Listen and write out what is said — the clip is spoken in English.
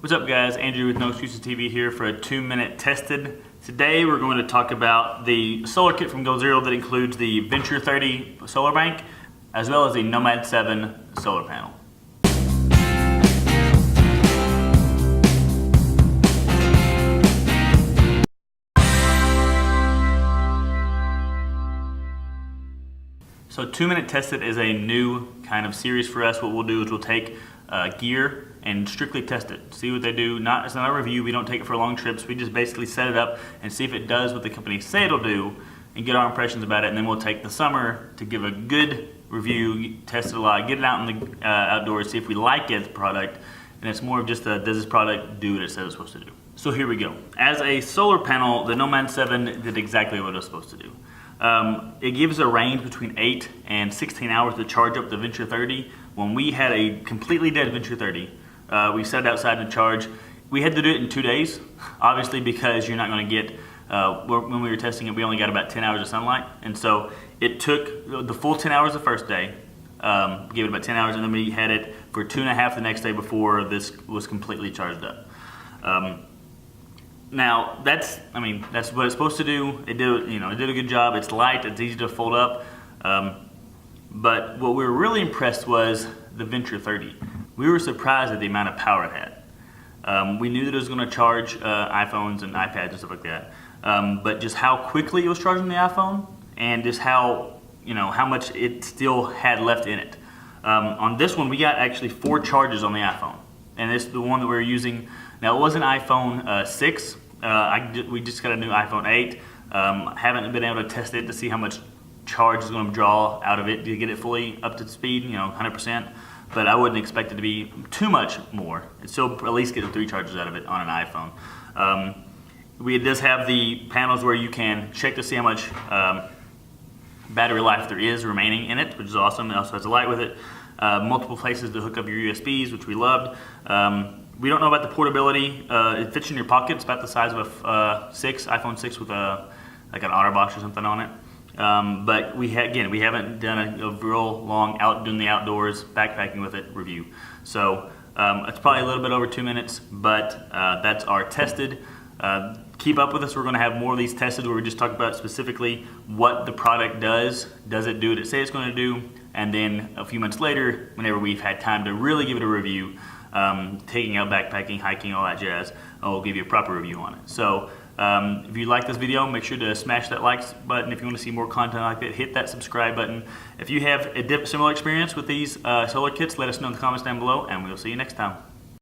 What's up guys, Andrew with NoExcusesTV here for a 2-minute tested. Today we're going to talk about the solar kit from Go Zero that includes the Venture 30 solar bank as well as the Nomad 7 solar panel. So 2-minute tested is a new kind of series for us. What we'll do is we'll take gear and strictly test it, see what they do. It's not a review, we don't take it for long trips, we just basically set it up and see if it does what the company say it'll do and get our impressions about it, and then we'll take the summer to give a good review, test it a lot, get it out in the outdoors, see if we like it, the product, and it's more of just a, does this product do what it says it's supposed to do. So here we go. As a solar panel, the Nomad 7 did exactly what it was supposed to do. It gives a range between 8 and 16 hours to charge up the Venture 30. When we had a completely dead Venture 30, we set it outside to charge. We had to do it in 2 days, obviously, because you're not going to get, when we were testing it, we only got about 10 hours of sunlight. And so it took the full 10 hours the first day, gave it about 10 hours, and then we had it for 2.5 the next day before this was completely charged up. Now that's what it's supposed to do. It did a good job. It's light, it's easy to fold up. But what we were really impressed was the Venture 30. We were surprised at the amount of power it had. We knew that it was going to charge iPhones and iPads and stuff like that. But just how quickly it was charging the iPhone, and just how much it still had left in it. On this one, we got actually 4 charges on the iPhone, and this is the one that we were using. Now it was an iPhone 6. We just got a new iPhone 8. Haven't been able to test it to see how much charge is going to draw out of it to get it fully up to speed, 100%. But I wouldn't expect it to be too much more. It's still at least get 3 charges out of it on an iPhone. It does have the panels where you can check to see how much battery life there is remaining in it, which is awesome. It also has a light with it. Multiple places to hook up your USBs, which we loved. We don't know about the portability. It fits in your pocket. It's about the size of a iPhone 6 with like an OtterBox or something on it. But we haven't done a real long doing the outdoors backpacking with it review. So it's probably a little bit over 2 minutes, but that's our tested. Keep up with us. We're going to have more of these tested where we just talk about specifically what the product does. Does it do what it says it's going to do? And then a few months later, whenever we've had time to really give it a review, taking out backpacking, hiking, all that jazz, we'll give you a proper review on it. So if you like this video, make sure to smash that like button. If you want to see more content like that, hit that subscribe button. If you have a similar experience with these solar kits, let us know in the comments down below, and we'll see you next time.